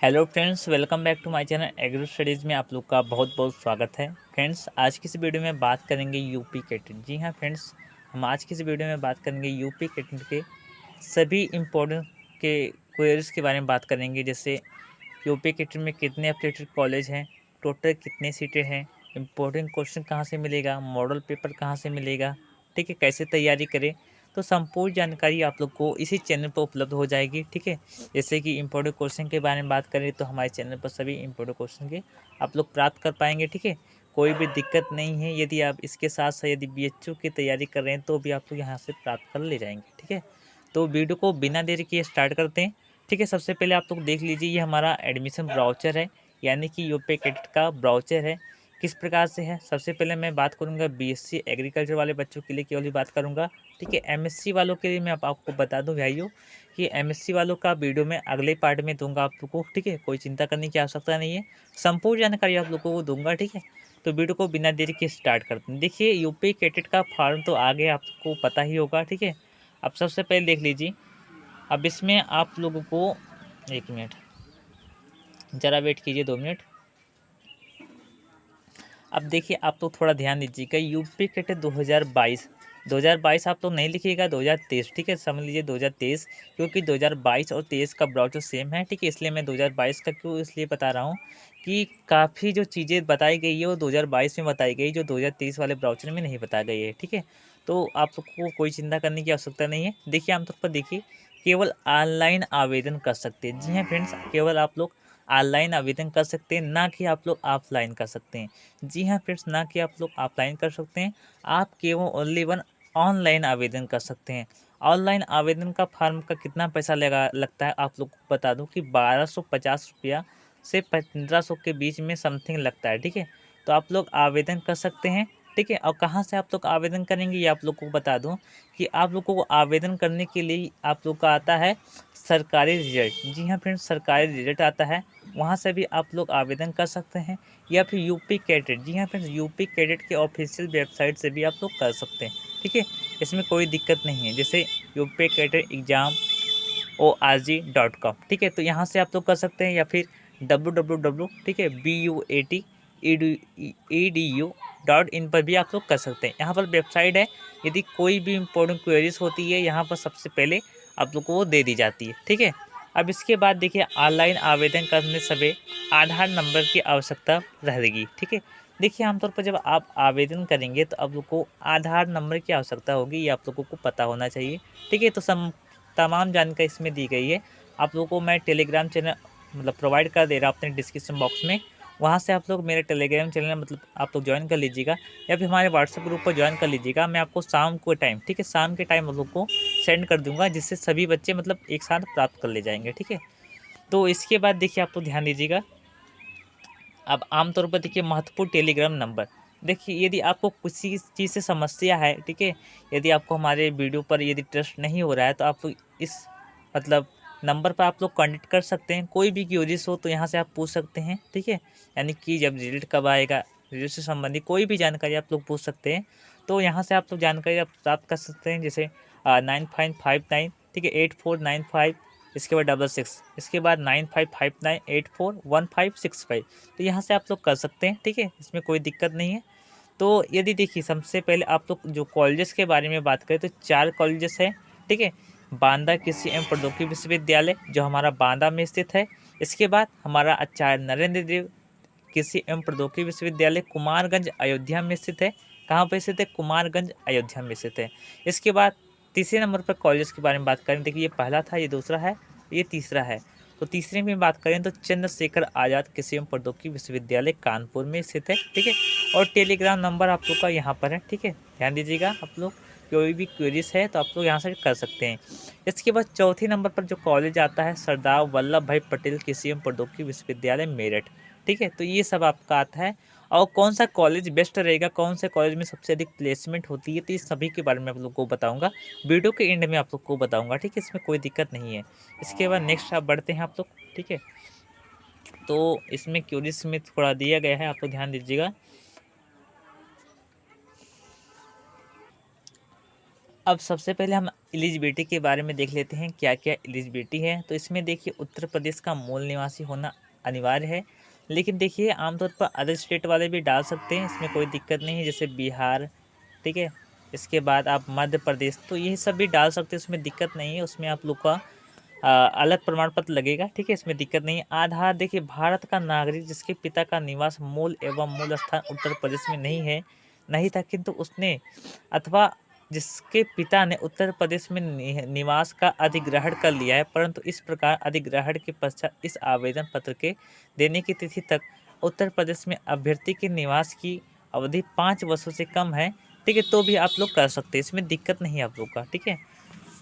Hello friends, welcome back to my channel agro studies में आप लोग का बहुत बहुत स्वागत है। फ्रेंड्स, आज की इस वीडियो में बात करेंगे यूपी कैटेट। जी हाँ फ्रेंड्स, हम आज की इस वीडियो में बात करेंगे यूपी कैटेट के सभी इम्पोर्टेंट के क्वेरीज के बारे में बात करेंगे। जैसे यूपी कैटेट में कितने एफिलिएटेड कॉलेज हैं, टोटल कितने सीटें हैं, इम्पोर्टेंट क्वेश्चन कहाँ से मिलेगा, मॉडल पेपर कहाँ से मिलेगा, ठीक है, कैसे तैयारी करें। तो संपूर्ण जानकारी आप लोग को इसी चैनल पर उपलब्ध हो जाएगी, ठीक है। जैसे कि इम्पोर्टेंट क्वेश्चन के बारे में बात करें तो हमारे चैनल पर सभी इम्पोर्टेंट क्वेश्चन के आप लोग प्राप्त कर पाएंगे, ठीक है। कोई भी दिक्कत नहीं है। यदि आप इसके साथ साथ यदि बीएचयू की तैयारी कर रहे हैं तो भी आप लोग यहाँ से प्राप्त कर ले जाएंगे, ठीक है। तो वीडियो को बिना देरी किए स्टार्ट करते हैं, ठीक है। सबसे पहले आप लोग देख लीजिए, ये हमारा एडमिशन ब्राउचर है, यानी कि यूपी कैडेट का ब्राउचर है। किस प्रकार से है, सबसे पहले मैं बात करूंगा बीएससी एग्रीकल्चर वाले बच्चों के लिए केवल ही बात करूंगा, ठीक है। एमएससी वालों के लिए मैं आपको बता दूं भाइयों कि एमएससी वालों का वीडियो मैं अगले पार्ट में दूंगा आप लोगों को, ठीक है। कोई चिंता करने की आवश्यकता नहीं है, संपूर्ण जानकारी आप लोगों को दूंगा, ठीक है। तो वीडियो को बिना देरी के स्टार्ट करते हैं। देखिए, यूपी कैडेट का फॉर्म तो आगे आपको पता ही होगा, ठीक है। अब सबसे पहले देख लीजिए, अब इसमें आप लोगों को 1 मिनट ज़रा वेट कीजिए, 2 मिनट। अब देखिए, आप लोग थोड़ा ध्यान दीजिएगा, यूपी कैटेट 2022 आप लोग नहीं लिखिएगा, 2023, ठीक है। समझ लीजिए 2023, क्योंकि 2022 और 23 का ब्राउचर सेम है, ठीक है। इसलिए मैं 2022 का क्यों इसलिए बता रहा हूँ कि काफ़ी जो चीज़ें बताई गई है वो 2022 में बताई गई, जो 2023 वाले ब्राउचर में नहीं बताई गई है, ठीक है। तो आप लोग को कोई चिंता करने की आवश्यकता नहीं है। देखिए, आमतौर पर देखिए, केवल ऑनलाइन आवेदन कर सकते हैं। जी हाँ फ्रेंड्स, केवल आप लोग ऑनलाइन आवेदन कर सकते हैं, ना कि आप लोग ऑफलाइन कर सकते हैं। जी हाँ फ्रेंड्स, ना कि आप लोग ऑफलाइन कर सकते हैं, आप केवल ओनली वन ऑनलाइन आवेदन कर सकते हैं। ऑनलाइन आवेदन का फॉर्म का कितना पैसा लगता है आप लोग को बता दूं कि 1250 रुपया से 1500 के बीच में समथिंग लगता है, ठीक है। तो आप लोग आवेदन कर सकते हैं, ठीक है। और कहाँ से आप लोग आवेदन करेंगे ये आप लोग को बता दूं कि आप लोग को आवेदन करने के लिए आप लोग का आता है सरकारी रिजल्ट। जी हाँ फ्रेंड्स, सरकारी रिजल्ट आता है, वहाँ से भी आप लोग आवेदन कर सकते हैं, या फिर यूपी कैडेट। जी हाँ फ्रेंड्स, यूपी कैडेट के ऑफिशियल वेबसाइट से भी आप लोग कर सकते हैं, ठीक है। इसमें कोई दिक्कत नहीं है। जैसे यूपी कैडेट एग्जाम org.com, ठीक है। तो यहाँ से आप लोग कर सकते हैं, या फिर www, ठीक है, BUAT edu.in पर भी आप लोग कर सकते हैं। यहाँ पर वेबसाइट है, यदि कोई भी इम्पोर्टेंट क्वेरीज होती है यहाँ पर सबसे पहले आप लोग को वो दे दी जाती है, ठीक है। अब इसके बाद देखिए, ऑनलाइन आवेदन करने समय आधार नंबर की आवश्यकता रहेगी, ठीक है। देखिए, आमतौर पर जब आप आवेदन करेंगे तो आप लोग को आधार नंबर की आवश्यकता होगी, ये आप लोगों को पता होना चाहिए, ठीक है। तो तमाम जानकारी इसमें दी गई है। आप लोगों को मैं टेलीग्राम चैनल मतलब प्रोवाइड कर दे रहा हूँ अपने डिस्क्रिप्शन बॉक्स में, वहाँ से आप लोग मेरे टेलीग्राम चैनल मतलब आप लोग ज्वाइन कर लीजिएगा, या फिर हमारे व्हाट्सएप ग्रुप पर ज्वाइन कर लीजिएगा। मैं आपको शाम को टाइम, ठीक है, शाम के टाइम आप लोग को सेंड कर दूंगा, जिससे सभी बच्चे मतलब एक साथ प्राप्त कर ले जाएंगे, ठीक है। तो इसके बाद देखिए, आप लोग ध्यान दीजिएगा, अब आमतौर पर देखिए महत्वपूर्ण टेलीग्राम नंबर। देखिए, यदि आपको किसी चीज़ से समस्या है, ठीक है, यदि आपको हमारे वीडियो पर यदि ट्रस्ट नहीं हो रहा है तो आप लोग इस मतलब नंबर पर आप लोग कांटेक्ट कर सकते हैं। कोई भी क्यूरीज हो तो यहाँ से आप पूछ सकते हैं, ठीक है। यानी कि जब रिजल्ट कब आएगा, रिजल्ट से संबंधित कोई भी जानकारी आप लोग पूछ सकते हैं। तो यहाँ से आप लोग जानकारी आप प्राप्त कर सकते हैं। जैसे 9559, ठीक है, 8495, इसके बाद 66, इसके बाद 9559841565। तो यहाँ से आप लोग कर सकते हैं, ठीक है, इसमें कोई दिक्कत नहीं है। तो यदि देखिए, सबसे पहले आप लोग जो कॉलेजेस के बारे में बात करें तो 4 कॉलेजेस हैं, ठीक है। बांदा कृषि एवं प्रौद्योगिकी विश्वविद्यालय जो हमारा बांदा में स्थित है। इसके बाद हमारा आचार्य नरेंद्र देव कृषि एवं प्रौद्योगिकी विश्वविद्यालय कुमारगंज अयोध्या में स्थित है। कहाँ पर स्थित है? कुमारगंज अयोध्या में स्थित है। इसके बाद तीसरे नंबर पर कॉलेज के बारे में बात करें, देखिए ये पहला था, ये दूसरा है, ये तीसरा है। तो तीसरे में बात करें तो चंद्रशेखर आज़ाद कृषि एवं प्रौद्योगिकी विश्वविद्यालय कानपुर में स्थित है, ठीक है। और टेलीग्राम नंबर आप लोग का यहाँ पर है, ठीक है। ध्यान दीजिएगा, आप लोग कोई भी क्वेरीज है तो आप लोग यहाँ से कर सकते हैं। इसके बाद चौथे नंबर पर जो कॉलेज आता है सरदार वल्लभ भाई पटेल कृषि एवं प्रौद्योगिकी विश्वविद्यालय मेरठ, ठीक है। तो ये सब आपका आता है। और कौन सा कॉलेज बेस्ट रहेगा, कौन से कॉलेज में सबसे अधिक प्लेसमेंट होती है, तो इस सभी के बारे में आप लोग को बताऊंगा, वीडियो के एंड में आप लोग को बताऊंगा, ठीक है। इसमें कोई दिक्कत नहीं है। इसके बाद नेक्स्ट आप बढ़ते हैं आप लोग, ठीक है। तो इसमें क्यूरीज में थोड़ा दिया गया है, आप लोग ध्यान दीजिएगा। अब सबसे पहले हम एलिजिबिलिटी के बारे में देख लेते हैं, क्या क्या एलिजिबिलिटी है। तो इसमें देखिए उत्तर प्रदेश का मूल निवासी होना अनिवार्य है, लेकिन देखिए आमतौर पर अदर स्टेट वाले भी डाल सकते हैं, इसमें कोई दिक्कत नहीं है, जैसे बिहार, ठीक है। इसके बाद आप मध्य प्रदेश, तो ये सब भी डाल सकते हैं, उसमें दिक्कत नहीं है। उसमें आप लोग का अलग प्रमाण पत्र लगेगा, ठीक है, इसमें दिक्कत नहीं है। आधार देखिए भारत का नागरिक जिसके पिता का निवास मूल एवं मूल स्थान उत्तर प्रदेश में नहीं था, किंतु उसने अथवा जिसके पिता ने उत्तर प्रदेश में निवास का अधिग्रहण कर लिया है, परंतु इस प्रकार अधिग्रहण के पश्चात इस आवेदन पत्र के देने की तिथि तक उत्तर प्रदेश में अभ्यर्थी के निवास की अवधि 5 वर्षों से कम है, ठीक है, तो भी आप लोग कर सकते हैं, इसमें दिक्कत नहीं है आप लोग का, ठीक है।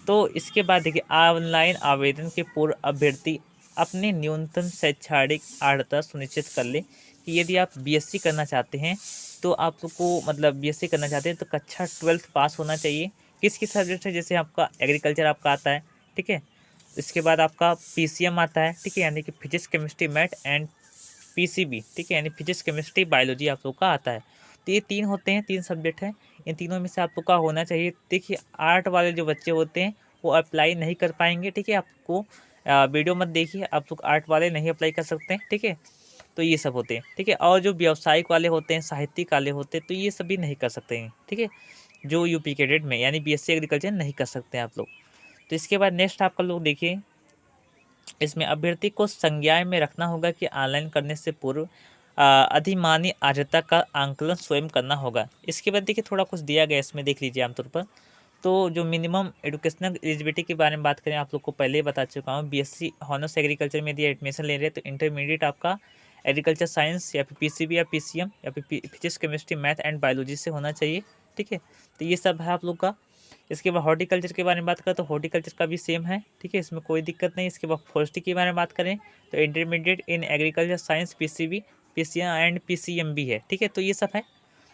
तो इसके बाद देखिए ऑनलाइन आवेदन के पूर्व अभ्यर्थी अपने न्यूनतम शैक्षणिक अर्हता सुनिश्चित कर ले कि यदि आप बीएससी करना चाहते हैं तो आप लोग को मतलब बीएससी करना चाहते हैं तो कक्षा 12th पास होना चाहिए। किस किस सब्जेक्ट है, जैसे आपका एग्रीकल्चर आपका आता है, ठीक है। इसके बाद आपका पीसीएम आता है, ठीक है, यानी कि physics chemistry math and PCB, ठीक है, यानी फिजिक्स केमिस्ट्री बायोलॉजी आप लोग का आता है। तो ये 3 होते हैं, 3 सब्जेक्ट हैं, इन तीनों में से आप लोग का होना चाहिए। देखिए आर्ट वाले जो बच्चे होते हैं वो अप्लाई नहीं कर पाएंगे, ठीक है। आपको वीडियो मत देखिए, आप लोग आर्ट वाले नहीं अप्लाई कर सकते हैं, ठीक है। तो ये सब होते हैं, ठीक है। और जो व्यावसायिक वाले होते हैं, साहित्यिक वाले होते हैं, तो ये सभी नहीं कर सकते हैं, ठीक है, जो यूपी कैडेट में यानी बीएससी एग्रीकल्चर नहीं कर सकते हैं आप लोग। तो इसके बाद नेक्स्ट आपका लोग देखिए, इसमें अभ्यर्थी को संज्ञान में रखना होगा कि ऑनलाइन करने से पूर्व अधिमानी अर्हता का आंकलन स्वयं करना होगा। इसके बाद देखिए थोड़ा कुछ दिया गया इसमें, देख लीजिए आमतौर पर। तो जो मिनिमम एजुकेशनल एलिजिबिलिटी के बारे में बात करें, आप लोग को पहले ही बता चुका हूँ, बीएससी हॉनर्स एग्रीकल्चर में यदि एडमिशन ले रहे हैं तो इंटरमीडिएट आपका एग्रीकल्चर साइंस या फिर पीसीबी या पीसीएम या फिर physics chemistry math and biology से होना चाहिए, ठीक है। तो ये सब है आप लोग का। इसके बाद हॉर्टिकल्चर के बारे में बात करें तो हॉर्टिकल्चर का भी सेम है, ठीक है, इसमें कोई दिक्कत नहीं। इसके बाद फॉरेस्ट्री के बारे में बात करें तो intermediate in agriculture science PCB PCM and PCM भी है, ठीक है, तो ये सब है।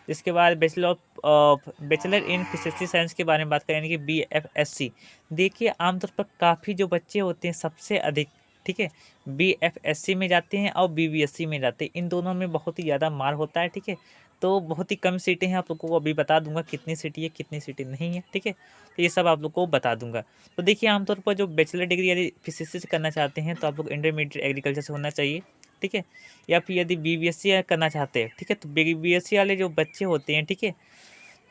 इसके बाद बैचलर इन फिजिक्स साइंस के बारे में बात करें यानी कि बीएफएससी। देखिए आमतौर पर काफ़ी जो बच्चे होते हैं सबसे अधिक, ठीक है, बीएफएससी में जाते हैं और बीबीएससी में जाते हैं, इन दोनों में बहुत ही ज़्यादा मार होता है, ठीक है। तो बहुत ही कम सीटें हैं, आप लोगों को अभी बता दूंगा कितनी सीटें है कितनी सीटें नहीं है, ठीक है, तो ये सब आप लोग को बता दूंगा। तो देखिए आमतौर पर जो बैचलर डिग्री यदि फिजिक्स से करना चाहते हैं तो आप लोग इंटरमीडिएट एग्रीकल्चर से होना चाहिए, ठीक है। या फिर यदि बीबीएससी करना चाहते हैं, ठीक है, तो बीबीएससी वाले जो बच्चे होते हैं, ठीक है,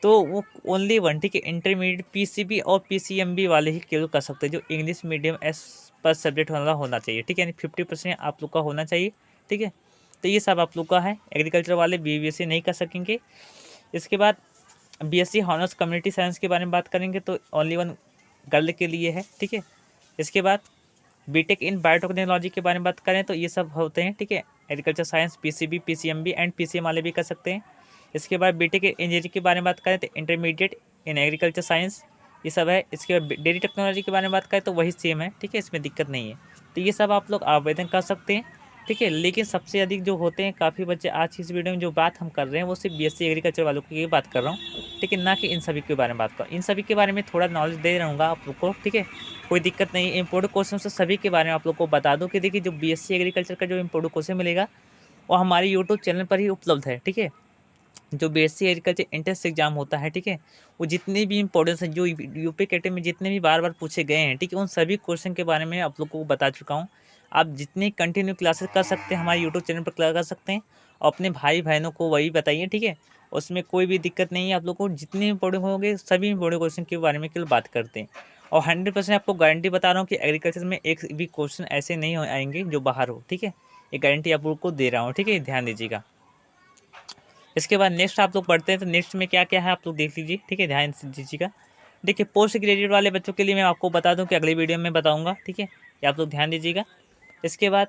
तो वो ओनली वन, ठीक है, इंटरमीडिएट पीसीबी और पीसीएमबी वाले ही केवल कर सकते हैं, जो इंग्लिश मीडियम एस पर सब्जेक्ट वाला होना चाहिए, ठीक है, यानी 50% आप लोग का होना चाहिए, ठीक है। तो ये सब आप लोग का है, एग्रीकल्चर वाले बीबीएससी नहीं कर सकेंगे। इसके बाद बीएससी हॉनर्स कम्युनिटी साइंस के बारे में बात करेंगे तो ओनली वन गर्ल के लिए है, ठीक है। इसके बाद बीटेक इन बायोटेक्नोलॉजी के बारे में बात करें तो ये सब होते हैं, ठीक है, agriculture science PCB PCMB and PCM वाले भी कर सकते हैं। इसके बाद बीटेक इंजीनियरिंग के बारे में बात करें तो इंटरमीडिएट इन एग्रीकल्चर साइंस ये सब है। इसके बाद डेयरी टेक्नोलॉजी के बारे में बात करें तो वही सेम है, ठीक है, इसमें दिक्कत नहीं है। तो ये सब आप लोग आवेदन कर सकते हैं, ठीक है। लेकिन सबसे अधिक जो होते हैं काफ़ी बच्चे, आज की इस वीडियो में जो बात हम कर रहे हैं वो सिर्फ बीएससी एग्रीकल्चर वालों की बात कर रहा हूँ, ठीक है, ना कि इन सभी के बारे में बात कर, इन सभी के बारे में थोड़ा नॉलेज दे रहूँगा आप लोग को, ठीक है, कोई दिक्कत नहीं। इम्पोर्टेंट क्वेश्चन से सभी के बारे में आप लोग को बता दूँ कि देखिए जो बीएससी एग्रीकल्चर का जो इम्पोर्टेंट क्वेश्चन मिलेगा वो हमारे यूट्यूब चैनल पर ही उपलब्ध है, ठीक है। जो बीएससी एग्रीकल्चर एंट्रेंस एग्जाम होता है, ठीक है, वो जितने भी इंपॉर्टेंस है जो यूपी कैटेगरी में जितने भी बार बार पूछे गए हैं, ठीक है, उन सभी क्वेश्चन के बारे में आप लोग को बता चुका हूँ। आप जितनी कंटिन्यू क्लासेस कर सकते हैं हमारे यूट्यूब चैनल पर कर सकते हैं, और अपने भाई बहनों को वही बताइए, ठीक है, उसमें कोई भी दिक्कत नहीं है। आप लोग को जितने इंपॉर्टेंट होंगे सभी इंपॉर्टेंट क्वेश्चन के बारे में केवल बात करते हैं, और 100% आपको गारंटी बता रहा हूँ कि एग्रीकल्चर में एक भी क्वेश्चन ऐसे नहीं आएंगे जो बाहर हो, ठीक है, ये गारंटी आप लोग को दे रहा हूँ, ठीक है, ध्यान दीजिएगा। इसके बाद नेक्स्ट आप लोग पढ़ते हैं तो नेक्स्ट में क्या क्या है आप लोग देख लीजिए, ठीक है, ध्यान से दीजिएगा। देखिए पोस्ट ग्रेजुएट वाले बच्चों के लिए मैं आपको बता दूं कि अगली वीडियो में बताऊंगा, ठीक है, ये आप लोग ध्यान दीजिएगा। इसके बाद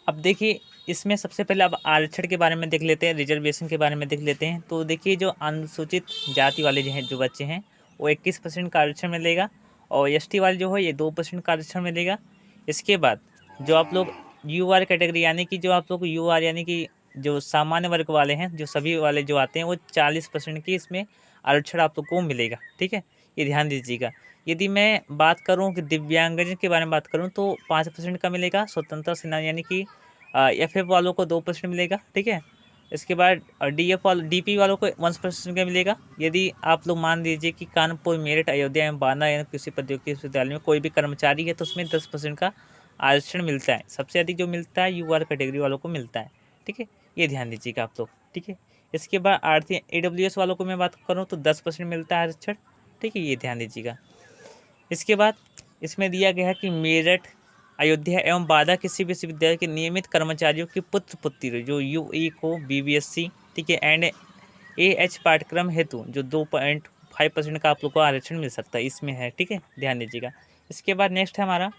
अब देखिए इसमें सबसे पहले अब आरक्षण के बारे में देख लेते हैं, रिजर्वेशन के बारे में देख लेते हैं। तो देखिए जो अनुसूचित जाति वाले जो हैं जो बच्चे हैं वो 21% का आरक्षण मिलेगा, और एसटी वाले जो है ये 2% का आरक्षण मिलेगा। इसके बाद जो आप लोग यू आर कैटेगरी यानी कि जो आप लोग यू आर यानी कि जो सामान्य वर्ग वाले हैं, जो सभी वाले जो आते हैं वो 40% की इसमें आरक्षण आप लोग को मिलेगा, ठीक है, ये ध्यान दीजिएगा। यदि मैं बात करूं कि दिव्यांगजन के बारे में बात करूं तो 5% का मिलेगा। स्वतंत्रता सेनानी यानी कि एफ वालों को 2% मिलेगा, ठीक है। इसके बाद DF वालों DP वालों को 1% का मिलेगा। यदि आप लोग मान लीजिए कि कानपुर, मेरठ, अयोध्या एवं बांदा या किसी प्रौद्योगिकी विश्वविद्यालय में कोई भी कर्मचारी है तो उसमें 10% का आरक्षण मिलता है। सबसे अधिक जो मिलता है UR कैटेगरी वालों को मिलता है। ठीक है, ये ध्यान दीजिएगा आप लोग। ठीक है, इसके बाद आरती AWS वालों को मैं बात करूँ तो 10% मिलता है आरक्षण। ठीक है, ये ध्यान दीजिएगा। इसके बाद इसमें दिया गया है कि मेरठ, अयोध्या एवं बांदा किसी भी विश्वविद्यालय के नियमित कर्मचारियों की पुत्र पुत्री जो UE को BBSC, ठीक है, एंड AH पाठ्यक्रम हेतु जो 2.5% का आप लोग को आरक्षण मिल सकता है, इसमें है। ठीक है, ध्यान दीजिएगा। इसके बाद नेक्स्ट है हमारा,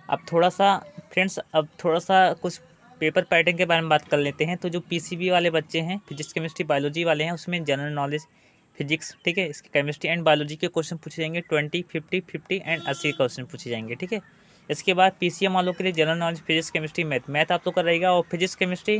अब थोड़ा सा फ्रेंड्स, अब थोड़ा सा कुछ पेपर पैटर्न के बारे में बात कर लेते हैं। तो जो PCB वाले बच्चे हैं, फिजिक्स केमिस्ट्री बायोलॉजी वाले हैं, उसमें जनरल नॉलेज फिजिक्स, ठीक है, इसके केमिस्ट्री एंड बायोलॉजी के क्वेश्चन पूछे जाएंगे। 20, 50, 50 एंड 80 क्वेश्चन पूछे जाएंगे। ठीक है, इसके बाद PCM वालों के लिए general knowledge physics chemistry math आप लोग का रहेगा, और physics chemistry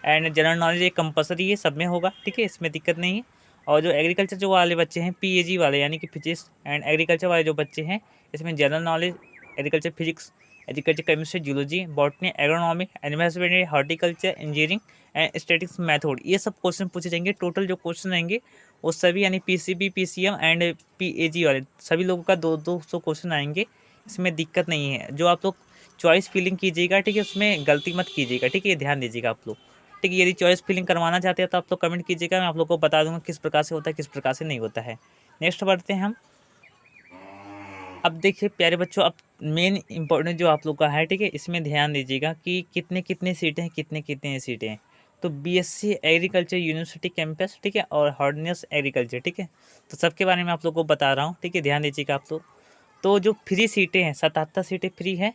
and general knowledge एक कंपलसरी है, सब में होगा। ठीक है, इसमें दिक्कत नहीं है। और जो एग्रीकल्चर जो वाले बच्चे हैं, PAG वाले यानी कि फिजिक्स एंड एग्रीकल्चर वाले जो बच्चे हैं, इसमें general knowledge, agriculture physics, agriculture chemistry, zoology, botany, agronomy, animal husbandry, horticulture, engineering and statics method, ये सब क्वेश्चन पूछे जाएंगे। टोटल जो क्वेश्चन रहेंगे वो सभी यानी PCB, PCM एंड PAG वाले सभी लोगों का 200 क्वेश्चन आएंगे। इसमें दिक्कत नहीं है। जो आप लोग चॉइस फिलिंग कीजिएगा, ठीक है, उसमें गलती मत कीजिएगा। ठीक है, ये ध्यान दीजिएगा आप लोग। ठीक है, यदि चॉइस फिलिंग करवाना चाहते हैं तो आप लोग कमेंट कीजिएगा, मैं आप लोग को बता दूंगा किस प्रकार से होता है, किस प्रकार से नहीं होता है। नेक्स्ट बढ़ते हैं हम। अब देखिए प्यारे बच्चों, अब मेन इंपॉर्टेंट जो आप लोग का है, ठीक है, इसमें ध्यान दीजिएगा कि कितने कितने सीटें हैं, कितने कितने सीटें हैं। तो BSc एग्रीकल्चर यूनिवर्सिटी कैंपस, ठीक है, और हॉर्टिकल्चर एग्रीकल्चर, ठीक है, तो सबके बारे में आप लोग को बता रहा हूँ। ठीक है, ध्यान दीजिएगा आप लोग। तो जो फ्री सीटें हैं, 77 सीटें फ्री हैं।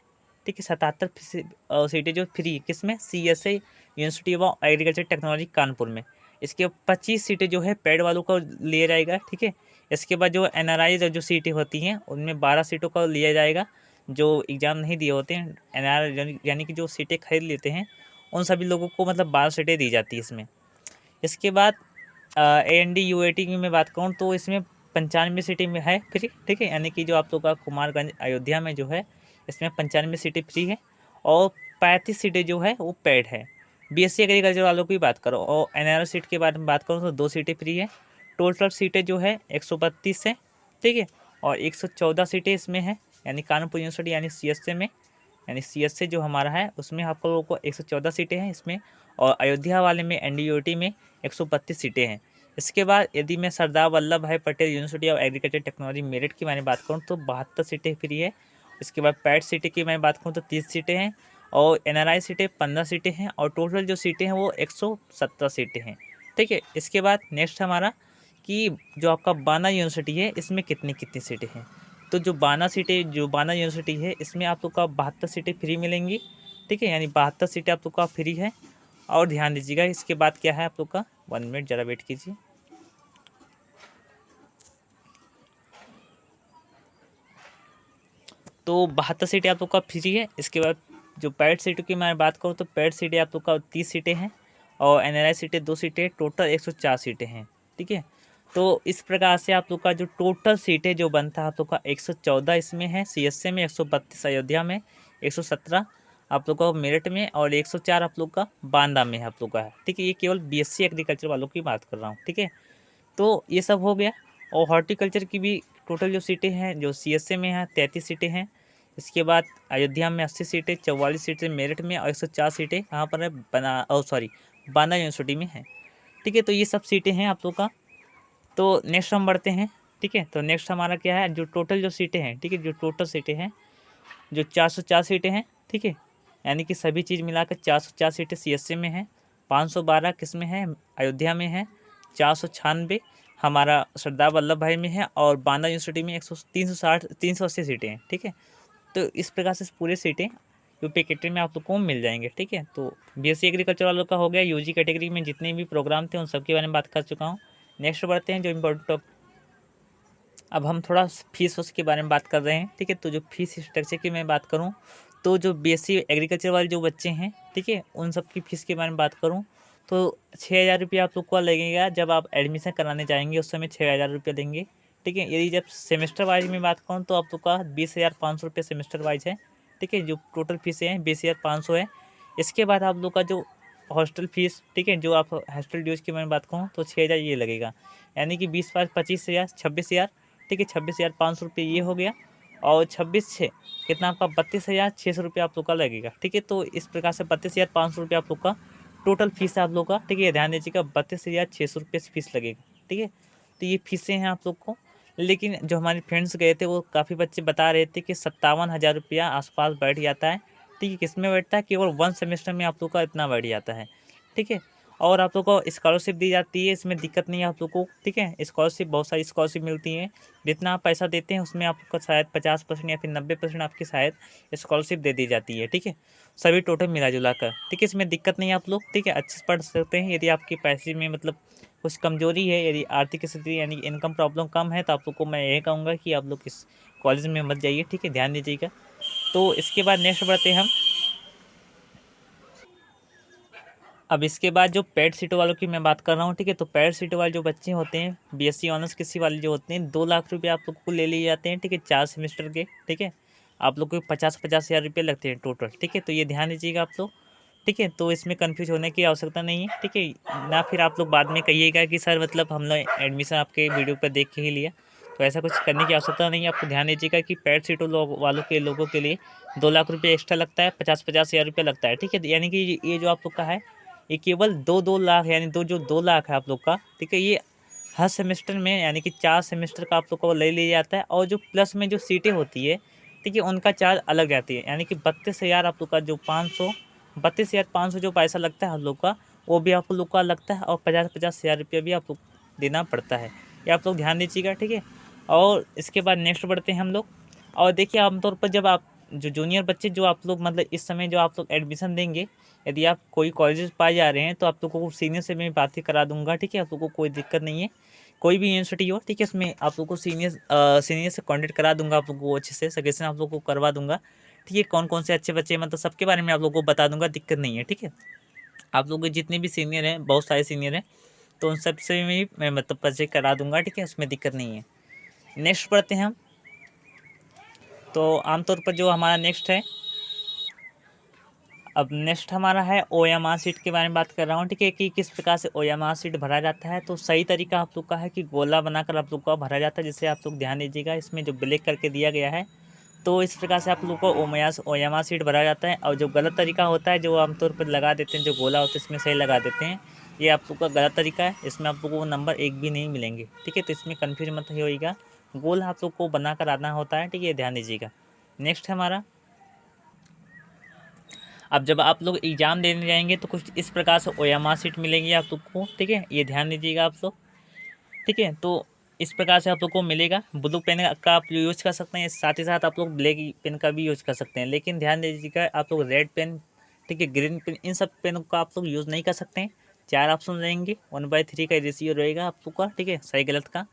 ठीक है, 77 सीटें जो फ्री किसमें, CSI university of agriculture technology Kanpur में। इसके 25 सीटें जो है पेड वालों को लिया जाएगा। ठीक है, इसके बाद जो NRI जो सीटें होती हैं उनमें 12 सीटों का लिया जाएगा। जो एग्ज़ाम नहीं दिए होते हैं, NRI यानी कि जो सीटें खरीद लेते हैं, उन सभी लोगों को मतलब 12 सीटें दी जाती है इसमें। इसके बाद AND UAT की मैं बात करूँ तो इसमें 95 सीटें में है फ्री। ठीक है, यानी कि जो आप लोग का कुमारगंज अयोध्या में जो है, इसमें 95 सीटें फ्री है, और 35 सीटें जो है वो पेड है। BSc एग्रीकल्चर वालों की बात करो, और NRI सीट के बारे में बात करूँ तो 2 सीटें फ्री है। टोटल सीटें जो है 132 है। ठीक है, और 114 सीटें इसमें है, यानी कानपुर यूनिवर्सिटी यानी CSA में, यानी CSA जो हमारा है उसमें आप लोगों को 114 सीटें हैं इसमें, और अयोध्या वाले में NDUT में 132 सीटें हैं। इसके बाद यदि मैं सरदार वल्लभ भाई Patel university of agriculture technology Meerut की मैंने बात करूँ तो 72 सीटें फ्री है। इसके बाद पैड सीटें की मैं बात करूँ तो 30 सीटें हैं, और NRI सीटें 15 सीटें हैं, और टोटल जो सीटें हैं वो 117 सीटें हैं। ठीक है, इसके बाद नेक्स्ट हमारा कि जो आपका बांदा यूनिवर्सिटी है इसमें कितनी कितनी सीटें हैं। तो जो बांदा यूनिवर्सिटी है इसमें आप लोग का 72 सीटें फ्री मिलेंगी। ठीक है, यानी 72 सीटें आप लोग का फ्री है। और ध्यान दीजिएगा इसके बाद क्या है आप लोग का, 1 मिनट ज़रा वेट कीजिए। तो 72 सीटें आप लोग का फ्री है। इसके बाद जो पैड सीटों की मैं बात करूँ तो पैड सीटें आप लोग का 30 सीटें हैं, और NRI सीटें 2 सीटें, टोटल 104 सीटें हैं। ठीक है, तो इस प्रकार से आप लोग का जो टोटल सीटें जो बनता है आप लोग का 114 इसमें है CSA में, 132 अयोध्या में, 117 आप लोग का मेरठ में, और 104 आप लोग का बांदा में आप लोग का है। ठीक है, ये केवल BSc एग्रीकल्चर वालों की बात कर रहा हूँ। ठीक है, तो ये सब हो गया। और हॉर्टिकल्चर की भी टोटल जो सीटें हैं जो CSA में हैं 33 सीटें हैं। इसके बाद अयोध्या में 80 सीटें, 44 सीटें मेरठ में, और 104 सीटें कहाँ पर है, बांदा यूनिवर्सिटी में है। ठीक है, तो ये सब सीटें हैं आप लोग का। तो नेक्स्ट हम बढ़ते हैं। ठीक है, तो नेक्स्ट हमारा क्या है, जो टोटल जो सीटें हैं, ठीक है, जो टोटल सीटें हैं जो 404 सीटें हैं। ठीक है, यानी कि सभी चीज़ मिलाकर 404 सीटें CSA में हैं, 512 किस में है, अयोध्या में है, 496 हमारा सरदार वल्लभ भाई में है, और बांदा यूनिवर्सिटी में 380 सीटें हैं। ठीक है, तो इस प्रकार से पूरे सीटें यूपी कैटेगरी में आप लोग को मिल जाएंगे। ठीक है, तो BSc एग्रीकल्चर वालों का हो गया। UG कैटेगरी में जितने भी प्रोग्राम थे उन सब के बारे में बात कर चुका हूँ। नेक्स्ट बढ़ते हैं जो इम्पोर्टेंट, अब हम थोड़ा फीस उसके बारे में बात कर रहे हैं। ठीक है, तो जो फीस स्ट्रक्चर की मैं बात करूं तो जो BSc एग्रीकल्चर वाले जो बच्चे हैं, ठीक है, उन सब की फ़ीस के बारे में बात करूं तो 6,000 रुपये आप लोग को लगेगा। जब आप एडमिशन कराने जाएंगे उस समय 6,000 रुपये देंगे। ठीक है, यदि जब सेमेस्टर वाइज में बात करूँ तो आप लोग का 20,500 रुपये सेमेस्टर वाइज है। ठीक है, जो टोटल फीस है 20,500 है। इसके बाद आप लोग का जो हॉस्टल फीस, ठीक है, जो आप हॉस्टल ड्यूज़ की मैं बात कहूँ तो 6,000 ये लगेगा, यानी कि 20 5 25,000 26,000, ठीक है, 26,500 रुपये ये हो गया। और 26 6 कितना आपका 32,600 रुपये आप लोग का लगेगा, ठीक है। तो इस प्रकार से 32,500 रुपये आप लोग का टोटल फीस है आप लोग का, ठीक है। ध्यान दीजिएगा 32,600 रुपये फीस लगेगा, ठीक है। तो ये फीसें हैं आप लोग को। लेकिन जो हमारे फ्रेंड्स गए थे वो काफ़ी बच्चे बता रहे थे कि 57,000 रुपया आसपास बैठ जाता है, ठीक है। किस में बैठता है? केवल 1 सेमेस्टर में आप लोग का इतना बैठ जाता है, ठीक है। और आप लोग को स्कॉलरशिप दी जाती है, इसमें दिक्कत नहीं है आप लोग को, ठीक है। स्कॉलरशिप बहुत सारी स्कॉलरशिप मिलती हैं, जितना आप पैसा देते हैं उसमें आपको शायद 50% या फिर 90% आपकी शायद स्कॉलरशिप दे दी जाती है, ठीक है। सभी टोटल मिला जुला कर, ठीक है। इसमें दिक्कत नहीं है, आप लोग, ठीक है, अच्छे से पढ़ सकते हैं। यदि आपकी पैसे में मतलब कुछ कमजोरी है, यदि आर्थिक स्थिति यानी कि इनकम प्रॉब्लम कम है, तो आप लोग को मैं यही कहूँगा कि आप लोग इस कॉलेज में मत जाइए, ठीक है, ध्यान दीजिएगा। तो इसके बाद नेक्स्ट बढ़ते हैं हम। अब इसके बाद जो पेड सीटों वालों की मैं बात कर रहा हूँ, ठीक है। तो पेड सीटों वाले जो बच्चे होते हैं, बीएससी ऑनर्स कृषि वाले जो होते हैं, 2 लाख रुपये आप लोग को ले लिए जाते हैं, ठीक है, 4 सेमेस्टर के, ठीक है। आप लोग को 50-50 हज़ार रुपये लगते हैं टोटल, ठीक है। तो ये ध्यान दीजिएगा आप लोग, ठीक है। तो इसमें कन्फ्यूज होने की आवश्यकता नहीं है, ठीक है ना। फिर आप लोग बाद में कहिएगा कि सर मतलब हम लोग एडमिशन आपके वीडियो पर देख के ही लिया, तो ऐसा कुछ करने की आवश्यकता नहीं है। आपको ध्यान दीजिएगा कि पेड सीटों वालों के लोगों के लिए 2 लाख रुपये एक्स्ट्रा लगता है, 50-50 हज़ार रुपये लगता है, ठीक है। यानी कि ये जो आप लोग का है, ये केवल 2-2 लाख, यानी 2 है आप लोग का, ठीक है। ये हर सेमेस्टर में यानी कि 4 सेमेस्टर का आप लोग को ले लिया जाता है। और जो प्लस में जो सीटें होती है, ठीक है, उनका चार्ज अलग जाती है, यानी कि 32,000 आप लोग का जो 500 32,500 जो पैसा लगता है आप लोग का, वो भी आप लोग का लगता है। और 50-50 हज़ार रुपये भी आप लोग देना पड़ता है, ये आप लोग ध्यान दीजिएगा, ठीक है। और इसके बाद नेक्स्ट बढ़ते हैं हम लोग। और देखिए आमतौर पर जब आप जो जूनियर बच्चे जो आप लोग मतलब इस समय जो आप लोग एडमिशन देंगे, यदि आप कोई कॉलेजेस पाए जा रहे हैं, तो आप लोगों को सीनियर से मैं बातें करा दूंगा, ठीक है। आप लोगों को कोई दिक्कत नहीं है, कोई भी यूनिवर्सिटी हो, ठीक है, इसमें आप लोग को सीनियर से कॉन्टेक्ट करा दूंगा, आप लोग को अच्छे से सजेशन आप लोग को करवा दूंगा, ठीक है। कौन कौन से अच्छे बच्चे मतलब सबके बारे में आप लोग को बता दूंगा, दिक्कत नहीं है, ठीक है। आप लोग के जितने भी सीनियर हैं, बहुत सारे सीनियर हैं, तो उन सब से भी मैं मतलब परिचय करा दूंगा, ठीक है, उसमें दिक्कत नहीं है। नेक्स्ट पढ़ते हैं हम। तो आमतौर पर जो हमारा नेक्स्ट है, अब नेक्स्ट हमारा है ओएमआर सीट के बारे में बात कर रहा हूँ, ठीक है, कि किस प्रकार से ओएमआर सीट भरा जाता है। तो सही तरीका आप लोग का है कि गोला बनाकर आप लोग का भरा जाता है, जिसे आप लोग ध्यान दीजिएगा, इसमें जो ब्लैक करके दिया गया है, तो इस प्रकार से आप लोग को ओएमआर सीट भरा जाता है। और जो गलत तरीका होता है, जो आमतौर पर लगा देते हैं, जो गोला होता है इसमें सही लगा देते हैं, ये आप लोग का गलत तरीका है। इसमें आप लोग को नंबर 1 भी नहीं मिलेंगे, ठीक है। तो इसमें कन्फ्यूज मत होइएगा, गोल आप लोग को बनाकर आना होता है, ठीक है, ध्यान दीजिएगा। नेक्स्ट है हमारा, अब जब आप लोग एग्ज़ाम देने जाएंगे तो कुछ इस प्रकार से ओएमआर सीट मिलेगी आप लोग को, ठीक है, ये ध्यान दीजिएगा आप लोग, ठीक है। तो इस प्रकार से आप लोग को मिलेगा। ब्लू पेन का आप यूज़ कर सकते हैं, साथ ही साथ आप लोग ब्लैक पेन का भी यूज़ कर सकते हैं, लेकिन ध्यान दीजिएगा आप लोग रेड पेन, ठीक है, ग्रीन पेन, इन सब पेनों का आप लोग यूज़ नहीं कर सकते हैं। 4 ऑप्शन रहेंगे, 1/3 का रेशियो रहेगा आप लोग का, ठीक है, सही गलत का।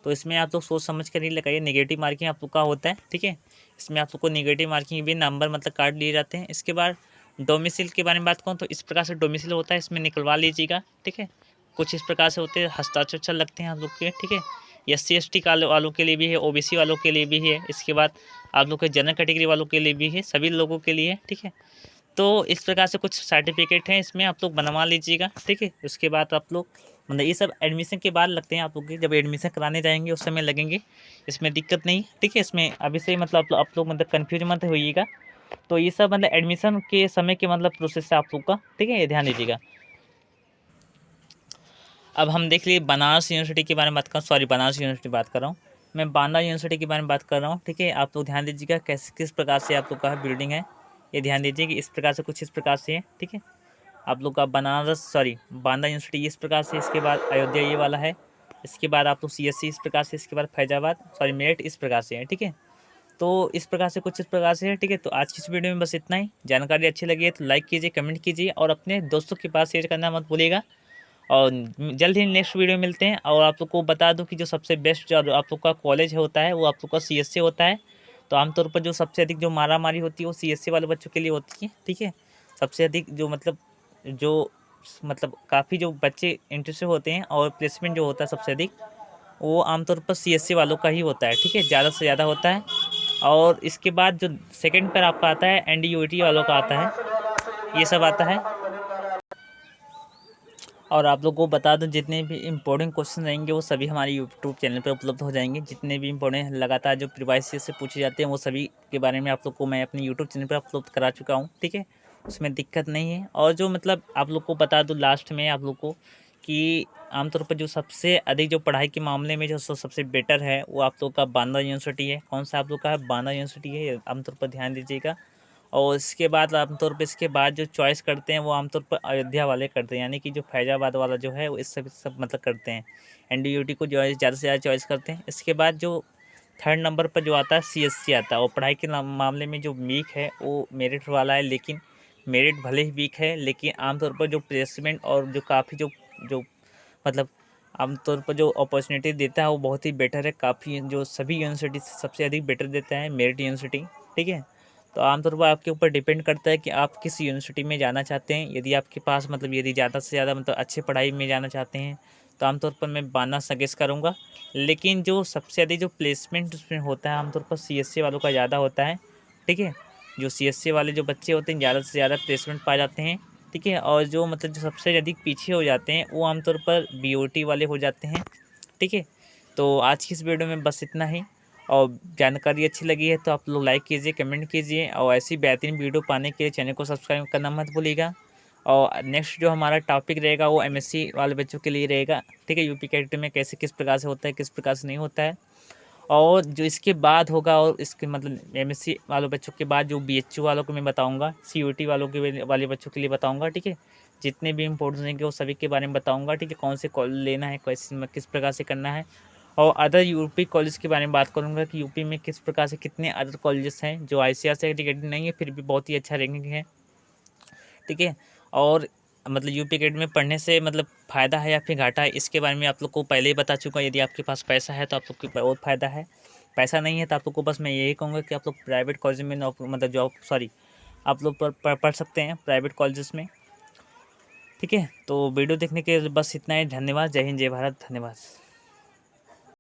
तो इसमें आप लोग सोच समझ कर ही लगाइए। नेगेटिव मार्किंग आप लोग का होता है, ठीक है, इसमें आप लोग को नेगेटिव मार्किंग भी नंबर मतलब काट लिए जाते हैं। इसके बाद डोमिसिल के बारे में बात करूँ तो इस प्रकार से डोमिसिल होता है, इसमें निकलवा लीजिएगा, ठीक है। कुछ इस प्रकार से होते हैं, हस्ताक्षर लगते हैं आप लोग के, ठीक है। SC ST वालों के लिए भी है, OBC वालों के लिए भी है। इसके बाद आप लोग के जनरल कैटेगरी वालों के लिए भी है, सभी लोगों के लिए, ठीक है। तो इस प्रकार से कुछ सर्टिफिकेट हैं, इसमें आप लोग बनवा लीजिएगा, ठीक है। उसके बाद आप लोग मतलब ये सब एडमिशन के बाद लगते हैं, आप लोग के जब एडमिशन कराने जाएंगे उस समय लगेंगे, इसमें दिक्कत नहीं, ठीक है। इसमें अभी से मतलब आप लोग मतलब कन्फ्यूज मत होइएगा। तो ये सब मतलब एडमिशन के समय के मतलब प्रोसेस है आप लोग का, ठीक है, ये ध्यान दीजिएगा। अब हम देख लिए बनारस यूनिवर्सिटी के बारे में बात कर, सॉरी बनारस यूनिवर्सिटी बात कर रहा हूँ मैं, बांदा यूनिवर्सिटी के बारे में बात कर रहा हूँ, ठीक है। आप लोग ध्यान दीजिएगा कैसे किस प्रकार से आप लोग का बिल्डिंग है, ये ध्यान दीजिए कि इस प्रकार से कुछ इस प्रकार से है, ठीक है। आप लोग का बांदा यूनिवर्सिटी इस प्रकार से, इसके बाद अयोध्या ये वाला है, इसके बाद आप लोग CSC इस प्रकार से, इसके बाद फैजाबाद मेरठ इस प्रकार से है, ठीक है। तो इस प्रकार से कुछ इस प्रकार से है, ठीक है। तो आज की इस वीडियो में बस इतना ही। जानकारी अच्छी लगी है तो लाइक कीजिए, कमेंट कीजिए और अपने दोस्तों के पास शेयर करना मत भूलिएगा। और जल्द ही नेक्स्ट वीडियो में मिलते हैं। और आप लोग को बता दूं कि जो सबसे बेस्ट जो आप लोग का कॉलेज होता है वो आप लोग का CSC होता है। तो आमतौर पर जो सबसे अधिक जो मारा मारी होती है वो CSC वाले बच्चों के लिए होती है, ठीक है। सबसे अधिक जो काफ़ी जो बच्चे इंटरेस्टेड होते हैं और प्लेसमेंट जो होता है सबसे अधिक, वो आमतौर पर CSC वालों का ही होता है, ठीक है, ज़्यादा से ज़्यादा होता है। और इसके बाद जो सेकंड पर आपका आता है NDUT वालों का आता है, ये सब आता है। और आप लोगों को बता दूं, जितने भी इंपॉर्टेंट क्वेश्चन रहेंगे वो सभी हमारे यूट्यूब चैनल पर उपलब्ध हो जाएंगे। जितने भी इंपॉर्टेंट लगातार जो प्रीवियस ईयर से पूछे जाते हैं वो सभी के बारे में आप लोग को मैं अपने यूट्यूब चैनल पर अपलोड करा चुका हूँ, ठीक है, उसमें दिक्कत नहीं है। और जो मतलब आप लोग को बता दूँ लास्ट में आप लोग को कि आमतौर पर जो सबसे अधिक जो पढ़ाई के मामले में जो सबसे बेटर है वो आप लोग का बांदा यूनिवर्सिटी है। कौन सा आप लोग का है? बांदा यूनिवर्सिटी है, आमतौर पर ध्यान दीजिएगा। और इसके बाद आमतौर पे इसके बाद जो चॉइस करते हैं वो आमतौर पर अयोध्या वाले करते हैं, यानी कि जो फैजाबाद वाला जो है वो इस सब मतलब करते हैं, एनडीयूटी को जो है ज़्यादा से ज़्यादा चॉइस करते हैं। इसके बाद जो थर्ड नंबर पर जो आता है सीएससी आता है, और पढ़ाई के मामले में जो वीक है वो मेरिट वाला है। लेकिन मेरिट भले ही वीक है लेकिन आमतौर पर जो प्लेसमेंट और जो काफ़ी जो जो मतलब आमतौर पर जो अपॉर्चुनिटी देता है वो बहुत ही बेटर है। काफ़ी जो सभी यूनिवर्सिटी से सबसे अधिक बेटर देता है मेरिट यूनिवर्सिटी, ठीक है। तो आमतौर पर आपके ऊपर डिपेंड करता है कि आप किस यूनिवर्सिटी में जाना चाहते हैं। यदि आपके पास मतलब यदि ज़्यादा से ज़्यादा मतलब अच्छी पढ़ाई में जाना चाहते हैं तो आमतौर पर मैं बाना सजेस्ट करूँगा। लेकिन जो सबसे अधिक जो प्लेसमेंट उसमें होता है आमतौर पर सीएससी वालों का ज़्यादा होता है, ठीक है। जो सीएससी वाले जो बच्चे होते हैं ज़्यादा से ज़्यादा प्लेसमेंट पा जाते हैं, ठीक है। और जो मतलब जो सबसे अधिक पीछे हो जाते हैं वो आमतौर पर बीओटी वाले हो जाते हैं, ठीक है। तो आज की इस वीडियो में बस इतना ही। और जानकारी अच्छी लगी है तो आप लोग लाइक कीजिए, कमेंट कीजिए, और ऐसी बेहतरीन वीडियो पाने के लिए चैनल को सब्सक्राइब करना मत भूलिएगा। और नेक्स्ट जो हमारा टॉपिक रहेगा वो एमएससी वाले बच्चों के लिए रहेगा, ठीक है। यूपी कैट में कैसे किस प्रकार से होता है, किस प्रकार से नहीं होता है। और जो इसके बाद होगा और इसके मतलब एमएससी वालों बच्चों के बाद जो बीएचयू वालों को मैं बताऊंगा, सीयूटी वालों के वाले बच्चों के लिए बताऊंगा, ठीक है। जितने भी इम्पोर्टेंस रहेंगे वो सभी के बारे में बताऊंगा, ठीक है। कौन से कॉलेज लेना है, किस प्रकार से करना है। और अदर यूपी कॉलेज के बारे में बात करूंगा कि यूपी में किस प्रकार से कितने अदर कॉलेजेस हैं जो आईसीआर से टिकट नहीं है फिर भी बहुत ही अच्छा रैंकिंग है, ठीक है। और मतलब यूपी गेट में पढ़ने से मतलब फ़ायदा है या फिर घाटा है, इसके बारे में आप लोग को पहले ही बता चुका हूँ। यदि आपके पास पैसा है तो आप लोग को बहुत फ़ायदा है, पैसा नहीं है तो आप लोग को बस मैं यही कहूँगा कि आप लोग प्राइवेट कॉलेज में मतलब जॉब आप लोग पढ़ सकते हैं प्राइवेट कॉलेजेस में, ठीक है। तो वीडियो देखने के लिए बस इतना ही। धन्यवाद। जय हिंद, जय भारत। धन्यवाद।